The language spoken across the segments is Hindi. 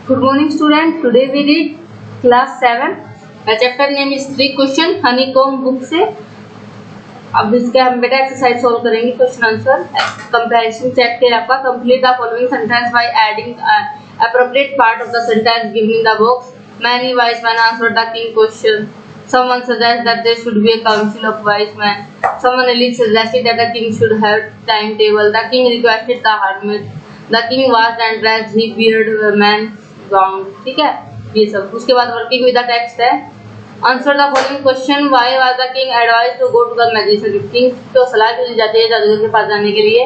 Good morning student. Today we read class 7. The chapter name is 3 question honeycomb book से। अब इसके हम बेटा एक्सरसाइज सॉल्व करेंगे, क्वेश्चन आंसर कंपैरिजन चेक के आपका complete the following sentence by adding appropriate part of the sentence given in the box. Many wise men answered the king question. Someone suggests that there should be a council of wise men. Someone else suggested that the king should have timetable. The king requested the hermit. The king washed and dressed his beard man gown. ठीक है ये सब। उसके बाद वर्किंग विद द टेक्स्ट है। Answer the following question. Why was the king advised to go to the magician? King को सलाह क्यों दी जाती है जादूगर के पास जाने के लिए?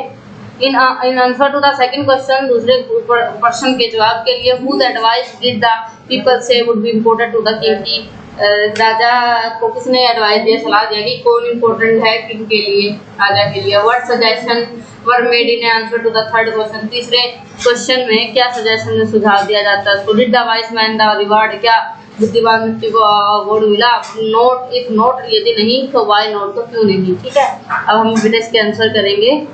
In answer to the second question, दूसरे प्रश्न के जवाब के लिए, who the advice did the people से would be important to the king? की राजा को किसने एडवाइस दिया, सलाह दिया कि कौन इम्पोर्टेंट है किंग के लिए, राजा के लिए? What suggestion were made in answer to the third question? तीसरे क्वेश्चन में क्या सजेशन में सुझाव दिया जाता है? So did the wise man the reward? क्या बुद्धिमान व्यक्ति को अवार्ड मिला? नोट इफ नोट, यदि नहीं तो वाई नोट, तो क्यों नहीं? ठीक है, अब हम बेटा इसके आंसर करेंगे।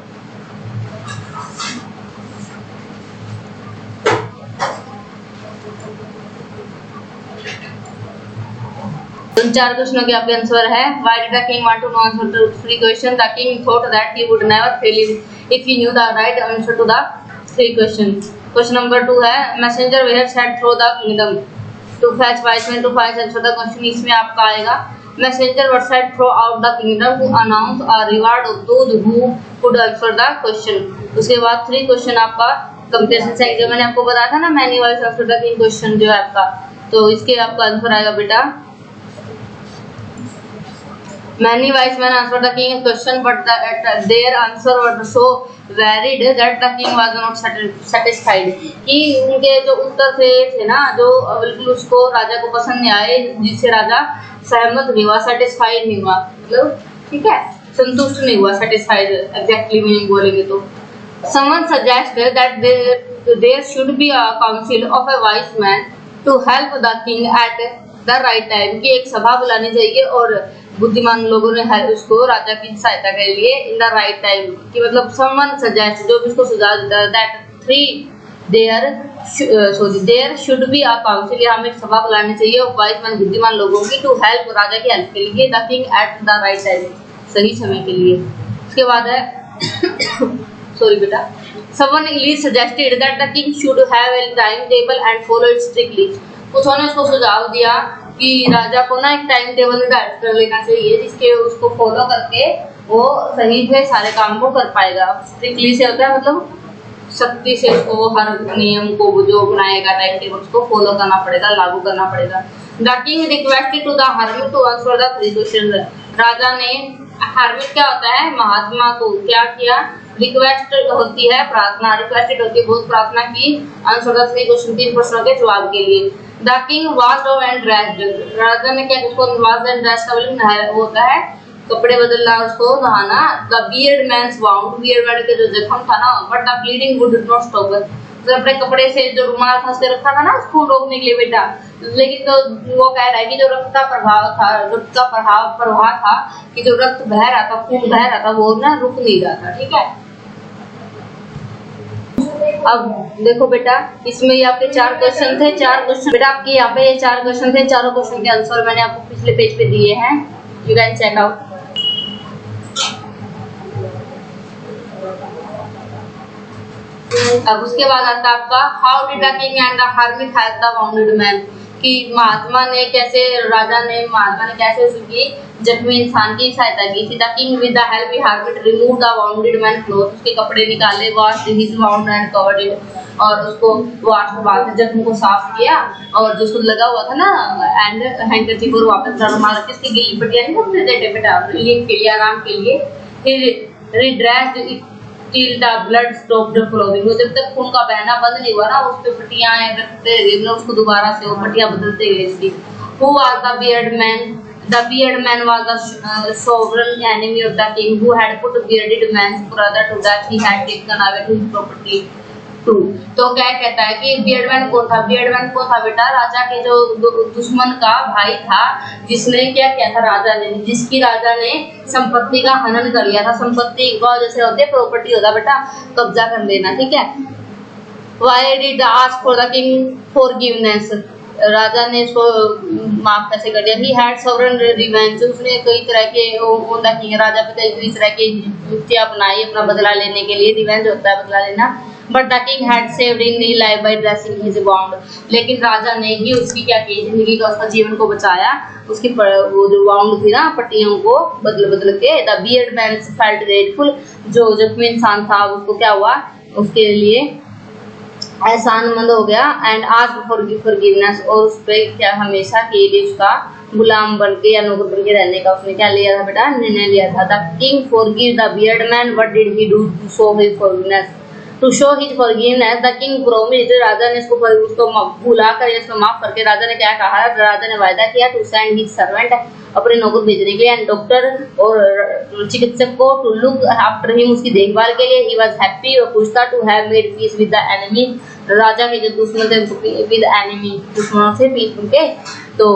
चार क्वेश्चनों के आपके आंसर है। Why did the king want to know answer to three questions? The king thought that he would never fail if he knew the right answer to the three questions. Question number 2 है, messenger were sent through the kingdom to fetch wise men to find answer the question. इसमें आपका आएगा messenger were sent throughout the kingdom to announce a reward of those who could answer the question. उसके बाद 3 क्वेश्चन आपका कंपैरिजन से जो मैंने आपको बताया था ना, many wise answer the king question जो है आपका, तो इसके आपका आंसर आएगा बेटा many wise men answered the king's question but their answer was so varied that the king was not satisfied. कि उनके जो उत्तर थे ना, जो बिल्कुल उसको राजा को पसंद नहीं आए, जिससे राजा सहमत नहीं हुआ, सेटिस्फाइड नहीं हुआ, मतलब ठीक है, संतुष्ट नहीं हुआ, सेटिस्फाइड एग्जैक्टली मीनिंग बोलेंगे तो। someone suggested that there should be a council of a wise man to help the king at the right time, कि एक सभा बुलानी चाहिए और बुद्धिमान लोगों ने उसको राजा की सहायता के लिए इन द राइट टाइम, कि मतलब समवन सजेस्ट, जो भी उसको सुझाव देता है, that there should be a council, हमें एक सभा बुलानी चाहिए और वाइज मैन बुद्धिमान लोगों की, टू हेल्प राजा की हेल्प के लिए, the king at the right time, सही समय के लिए। उसके बाद है सॉरी बेटा, someone else suggested that the king should have a time table and follow it strictly. कुछ ने उसको सुझाव दिया कि राजा को ना एक टाइम टेबल निर्धारित कर लेना चाहिए, जिसके उसको फॉलो करके वो सही से सारे काम को कर पाएगा। स्ट्रिक्टली से होता है मतलब सख्ती से उसको वो हर नियम को जो बनाएगा टाइम टेबल उसको फॉलो करना पड़ेगा, लागू करना पड़ेगा। The king requested to the hermit to answer the 3 question. राजा ने, हर्मिट क्या होता है, महात्मा को क्या किया, रिक्वेस्ट होती है प्रार्थना, रिक्वेस्टेड होती है बहुत प्रार्थना की, आंसर द 3 क्वेश्चन 3 प्रश्नों के जवाब के लिए। The king washed and dressed, राजा ने क्या, उसको washed and dressed का मतलब नहाया होता है, कपड़े बदलना, उसको नहाना। The beard man's wound, beard man के जो जख्म था ना, but the bleeding would not stop, तो अपने कपड़े से जो रुमाल फंस के रखा था ना उसको रोकने के लिए बेटा, लेकिन तो वो कह रहा है कि जो रक्त का प्रभाव था, रक्त का प्रवाह था, कि जो रक्त बह रहा था, खून बह रहा था, वो ना रुक नहीं रहा था। ठीक है, अब देखो बेटा, इसमें ये आपके 4 क्वेश्चन थे, 4 क्वेश्चन बेटा आपके यहाँ पे ये 4 क्वेश्चन थे, चारों क्वेश्चन के आंसर मैंने आपको पिछले पेज पे दिए हैं, यू कैन चेक आउट। अब उसके बाद आता है आपका how did the king and the hermit help the bounded man, कि महात्मा ने कैसे उसकी जख्मी इंसान की सहायता की थी। The king with the help of hermit remove the bounded man cloth, उसके कपड़े निकाले, wash his wound and covered it, और उसको वॉश के बाद जख्म को साफ किया, और जो उसको लगा हुआ था ना एंड हैंकरचीफ और वापस रुमाल रख के इसकी गिल्ली पट्टियां नहीं रखते थे बेटा, रिलीफ के लिए, आराम के लिए। फिर redressed till the blood stopped flowing, जब तक खून का बहना बंद नहीं हुआ ना, उस पे पट्टियां रखते गए, उसको दोबारा से वो पट्टियां बदलते गए इसकी। Who was the beard man? The bearded man was the sovereign enemy of the king, who had put bearded man's brother to death. He had taken away his property too. तो क्या कहता है कि bearded man कौन था? bearded man कौन था बेटा? राजा के जो दुश्मन का भाई था, जिसने क्या किया था, राजा ने, जिसकी राजा ने संपत्ति का हनन कर लिया था। संपत्ति का जैसे होते प्रॉपर्टी होता बेटा, कब्जा कर लेना, ठीक है। Why did ask for the king forgiveness, राजा ने इसको माफ कैसे कर दिया। ही हैड सॉवरेन रिवेंज, उसने कई तरह के ऑन द किंग, राजा पे कई तरह की युक्तियां अपनाई अपना बदला लेने के लिए। रिवेंज होता है बदला लेना। But the king had saved in life by dressing his wound, लेकिन राजा ने ही उसकी क्या की, जिंदगी का उसका जीवन को बचाया। उसकी वो जो वाउंड थी ना, पट्टियों को बदल बदल के। The beard man felt grateful, जो जख्मी इंसान था उसको क्या हुआ, उसके लिए एहसानमंद हो गया। एंड आस्क फॉर फॉरगिवनेस, और उस पे क्या हमेशा के लिए उसका गुलाम बन के या नौकर बन के रहने का उसने क्या लिया था बेटा, निर्णय लिया था। The king forgive the beard man, what did he do to show his forgiveness, to show his forgiveness the king promised, राजा ने उसको भुला कर इसको माफ करके राजा ने क्या कहा, राजा ने वायदा किया टू सेंड हिज सर्वेंट, अपने नौकर भेजने के लिए, एंड डॉक्टर और चिकित्सक को टू लुक आफ्टर हिम, उसकी देखभाल के लिए। ही वाज हैप्पी और खुश था to have made peace with the enemy, राजा के जो दुश्मन थे विद एनिमी, दुश्मनों से पीस उनके। तो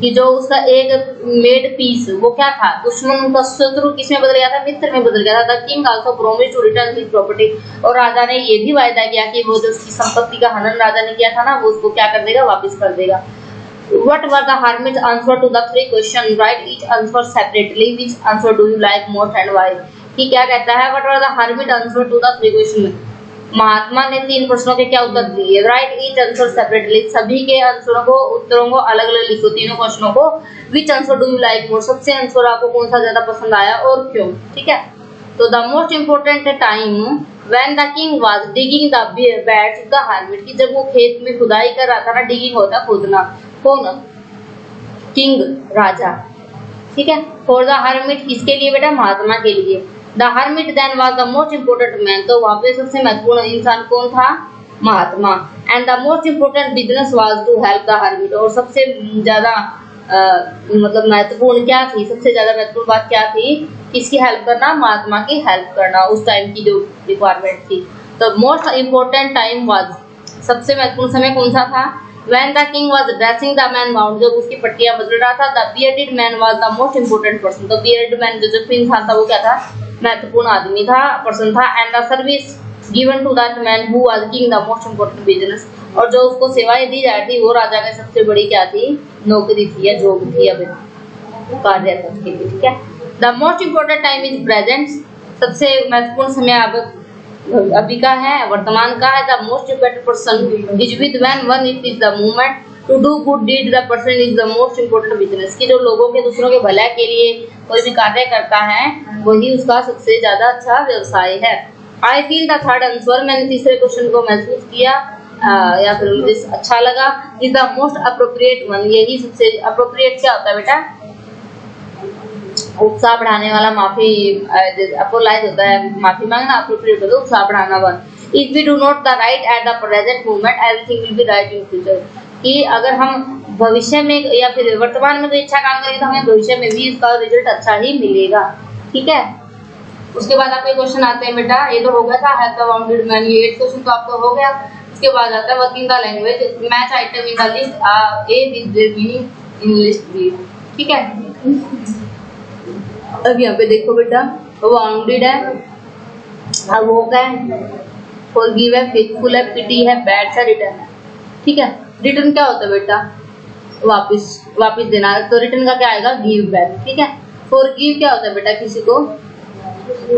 कि जो उसका एक मेड पीस वो क्या था, दुश्मन का शत्रु किसमें बदल गया था, मित्र में बदल गया था। The king also promised to return his property, और राजा ने ये भी वायदा किया कि वो जो उसकी संपत्ति का हनन राजा ने किया था ना, वो उसको क्या कर देगा, वापस कर देगा। What were the hermit's answer to the three questions? Write each answer separately. Which answer do you like most and why? कि क्या कहता है, What were the hermit answer to the three questions? महात्मा ने 3 प्रश्नों के क्या उत्तर दिए। Write each answer separately. सभी के उत्तरों को अलग अलग लिखो, तीनों प्रश्नों को। Which answer do you like more? सबसे आंसर आपको कौन सा ज्यादा पसंद आया और क्यों, ठीक है। तो the most important time when the king was digging the beds of the hermit, कि जब वो खेत में खुदाई कर रहा था ना, digging होता है खोदना, कौन, किंग राजा, ठीक है। फॉर द हर्मिट, किसके लिए बेटा, महात्मा के लिए। The hermit then was the most important man, तो वहां पे सबसे महत्वपूर्ण इंसान कौन था, महात्मा। And the most important business was to help the hermit, और सबसे ज्यादा मतलब महत्वपूर्ण क्या थी, सबसे ज्यादा महत्वपूर्ण बात क्या थी, किसकी हेल्प करना, महात्मा की हेल्प करना, उस टाइम की जो रिक्वायरमेंट थी। तो मोस्ट इम्पोर्टेंट टाइम वाज, सबसे महत्वपूर्ण समय कौन सा था, When the king was dressing the man wound, जब उसकी पट्टियां बदल रहा था। The bearded man was the most important person, तो bearded man जो इंसान था वो क्या था, महत्वपूर्ण आदमी था, पर्सन था। And the service given to that man who was king the most important business, और जो उसको सेवाएं दी जा रही थी वो राजा की सबसे बड़ी क्या थी, नौकरी थी या जॉब थी, या कार्य था उसके लिए, ठीक है। The most important time is present, सबसे महत्वपूर्ण समय अब अभी का है, वर्तमान का है। The most important person is with when one it is the movement to do good deed, the person is the most important business, कि जो लोगों के दूसरों के भलाई के लिए कोई भी कार्य करता है वही उसका सबसे ज्यादा अच्छा व्यवसाय है। I feel the third answer, मैंने तीसरे क्वेश्चन को महसूस किया या फिर मुझे अच्छा लगा। Is the most appropriate one, यही सबसे अप्रोप्रिएट क्या होता है बेटा, उत्साह बढ़ाने वाला, माफी अपोलाइज होता है, माफी मांगना, अप्रोप्रिएट होता है उत्साह बढ़ाना one. If we do not the right at the present moment everything will be right in future, कि अगर हम भविष्य में या फिर वर्तमान में कोई अच्छा काम करेंगे तो हमें भविष्य में भी इसका रिजल्ट अच्छा ही मिलेगा, ठीक है। उसके बाद आपके क्वेश्चन आते हैं बेटा, ये तो हो गया था हेल्प द वाउंडेड मैन, ये 8 क्वेश्चन तो आपको हो गया। उसके बाद आता है working the language, match item in the list A with their meaning in list B, ठीक है। अब यहाँ पे देखो बेटा, वाउंडेड है, अब वो क्या है, फॉरगिव है, फेथफुल है, पिटी है, बैड है, रिटर्न है, ठीक है। रिटर्न क्या होता है बेटा, वापस देना, तो रिटर्न का क्या आएगा, गिव बैक, ठीक है। फॉरगिव क्या होता है बेटा, किसी को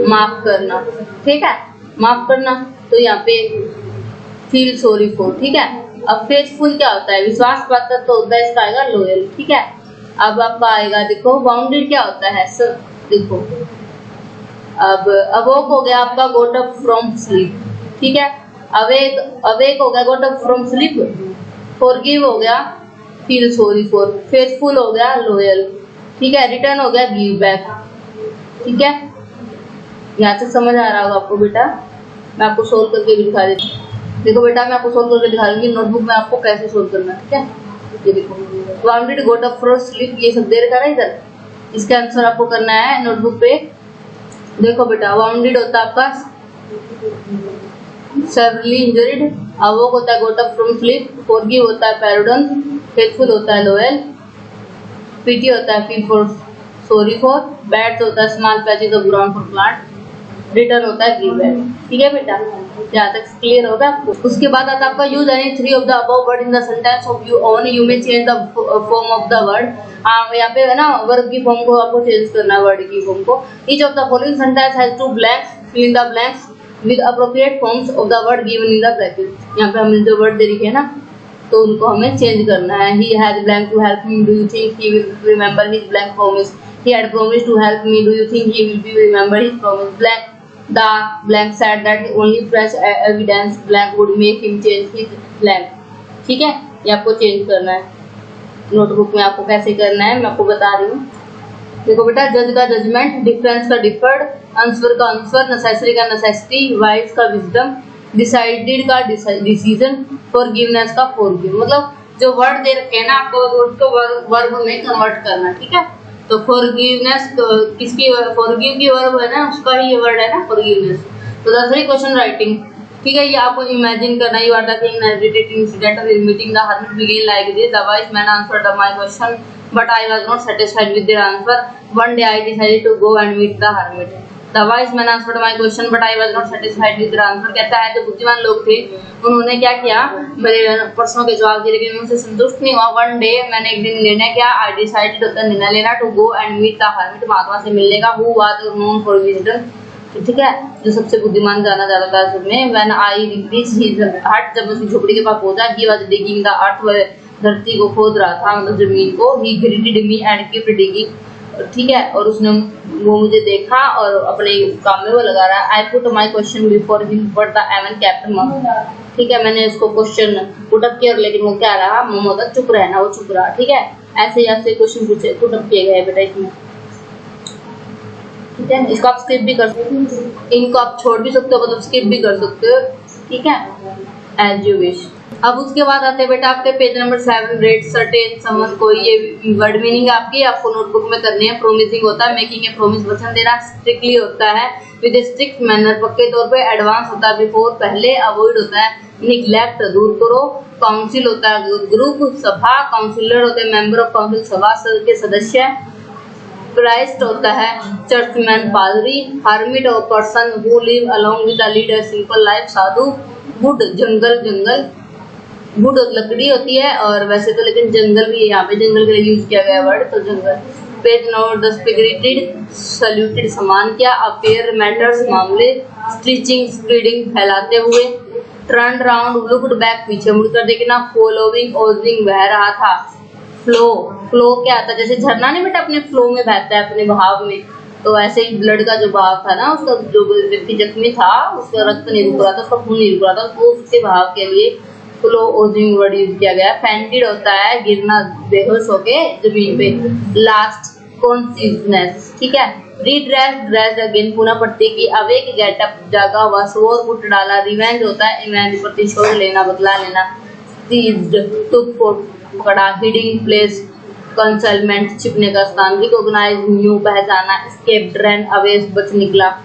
माफ करना, ठीक है, माफ करना, तो यहाँ पे फील सॉरी फॉर, ठीक है। अब फेथफुल क्या होता है, विश्वास पात्र, तो होता है इसका आएगा लॉयल, ठीक है। अब आपका आएगा देखो, बाउंडेड क्या होता है सर, देखो अब अवोक हो गया आपका, गोट अप फ्रॉम स्लीप, ठीक है। अवेक हो गया, गोट अप फ्रॉम स्लीप। फॉरगिव हो गया, फील सॉरी फॉर। फेथफुल हो गया, लॉयल, ठीक है। रिटर्न हो गया, गिव बैक, ठीक है। यहाँ से समझ आ रहा होगा आपको बेटा, मैं आपको सोल्व करके भी दिखा देती हूँ। देखो बेटा, मैं आपको सोल्व करके दिखा दूंगी नोटबुक में आपको कैसे सोल्व करना है, ठीक है। ये देखो, bounded, goat up from sleep, ये सब दे रखा है इधर, इसका आंसर आपको करना है नोटबुक पे। देखो बेटा, वाउंडेड होता है आपका सेवरली इंजर्ड, अवोक होता है गोट अप फ्रॉम स्लीप, फॉरगिव होता है पैरोडन, फेथफुल होता है लॉयल, पीटी होता है feel for sorry for, bad होता है small patches of ground for plant, return होता है गिव बैक। ठीक है बेटा, यहाँ तक क्लियर होगा आपको। उसके बाद आता है आपका use any three of the above word in the sentence of you own, you may change the form of the word. यहाँ पे है ना वर्ब की फॉर्म को आपको चेंज करना है, वर्ड की फॉर्म को। Each of the following sentence has two blanks, fill in the blanks with appropriate forms of the word given in the bracket. यहाँ पे हमने जो वर्ड दे रखे है ना, तो उनको हमें चेंज करना है। He has blank to help me, do you think he will remember his blank promise. He had promised to help me, do you think he will be remember his promise? Blank, the blank said that only fresh evidence blank would make him change his blank। ठीक है, ये आपको चेंज करना है नोटबुक में। आपको कैसे करना है मैं आपको बता रही हूँ। देखो बेटा, जज का जजमेंट, डिफरेंस का डिफर्ड, आंसर का आंसर, नेसेसरी का नेसेसिटी, वाइज का विजडम, डिसाइडेड का डिसीजन, फॉरगिवनेस का फॉरगिव। मतलब जो वर्ड दे रखे हैं ना आपको, उसको वर्ब में कन्वर्ट करना। ठीक है, तो फॉरगिवनेस किसकी, फॉरगिव की वर्ब है ना, उसका ही ये वर्ड है ना फॉरगिवनेस। तो दूसरी क्वेश्चन राइटिंग। ठीक है, ये आपको इमेजिन करना। You are the king narrated incident of meeting the hermit begin like this, the wise man answered my question but I was not satisfied with their answer, one day I decided to go and meet the hermit. The wise man answered my question but I was not satisfied with their answer. कहता है जो बुद्धिमान लोग थे उन्होंने क्या किया, मेरे प्रश्नों के जवाब दिए लेकिन उनसे संतुष्ट नहीं हुआ। वन डे, मैंने एक दिन निर्णय किया, आई डिसाइडेड होता है निर्णय लेना, to go and meet the hermit, महात्मा से मिलने का, who was known for wisdom. ठीक है, जो सबसे बुद्धिमान जाना जाता था उसमें। व्हेन आई रीच हिज हट, जब उसकी झोपड़ी के पास पहुंचा, he was digging the earth, वह धरती को खोद रहा था, मतलब जमीन को। ही greeted me and kept digging. ठीक है, और उसने वो मुझे देखा और अपने काम में वो लगा रहा है। I put my question before him but the even captain mum. ठीक है, मैंने उसको क्वेश्चन पुट अप किया लेकिन वो क्या रहा, मम होता चुप रहना, वो चुप रहा। ठीक है, ऐसे ऐसे क्वेश्चन पूछे पुट अप किए गए बेटा इसमें। ठीक है, इसको आप स्किप भी कर सकते हो, इनको आप छोड़ भी सकते हो, मतलब स्किप भी कर सकते हो। ठीक है, एज यू विश। अब उसके बाद आते हैं बेटा आपके page number 7, rate certain someone. कोई ये वर्ड मीनिंग आपकी आपको नोटबुक में करनी है। प्रोमिसिंग होता है मेकिंग ए प्रोमिस, वचन देना। स्ट्रिक्टली होता है विद ए स्ट्रिक्ट मैनर, पक्के तौर पे। एडवांस होता है बिफोर, पहले। अवॉइड होता है निग्लेक्ट, दूर करो। काउंसिल होता है ग्रुप, सभा। काउंसिलर होते हैं मेंबर ऑफ काउंसिल, सभा के सदस्य। क्राइस्ट होता है चर्चमैन, पादरी। हर्मिट और person who live along with the leader simple life, Sadhu. Would, jungle, jungle. Would लकड़ी होती है, और वैसे तो लेकिन जंगल भी यहाँ पे जंगल के लिए यूज किया गया वर्ड, तो जंगल। Page note, the spirited, saluted, समान किया। अफेयर, मैटर्स, मामले। स्टिचिंग, स्प्रेडिंग, फैलाते हुए। टर्न राउंड, लुक्ड बैक, पीछे मुड़कर देखना। फॉलोइंग, ओजिंग, बह रहा था। फ्लो, फ्लो क्या आता है, जैसे झरना नहीं बेटा अपने फ्लो में बहता है, अपने बहाव में, तो ऐसे ही ब्लड का जो बहाव था ना, उसका जो व्यक्ति जख्मी था उसका रक्त नहीं रुक रहा था, उसका खून नहीं रुक रहा था, तो उसके बहाव के लिए फ्लो ओजिंग वर्ड यूज किया गया। फैंटेड होता है गिरना, बेहोश होके जमीन पे। Last, consciousness. ठीक है, रीड्रेस, ड्रेस्ड अगेन, पुनः पट्टी की। अवेक, गेटअप, जागा हुआ। स्वोर, गुट डाला। रिवेंज होता है इवेंज, प्रतिशोध लेना, बदला लेना। सीज्ड, टुक, पकड़ा। हिडिंग प्लेस, कंसलमेंट, छिपने का स्थान। रिकॉग्नाइज, न्यू, पहचाना। एस्केप, रन अवे, बच निकला।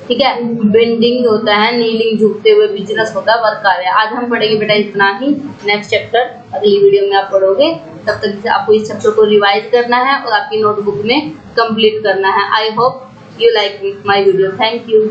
ठीक है, बेंडिंग होता है नीलिंग, झुकते हुए। बिजनेस होता है वर्क कार्य। आज हम पढ़ेंगे बेटा इतना ही। नेक्स्ट चैप्टर अगली वीडियो में आप पढ़ोगे, तब तक आपको इस चैप्टर को रिवाइज करना है और आपकी नोटबुक में कंप्लीट करना है। I hope you like my video. Thank you.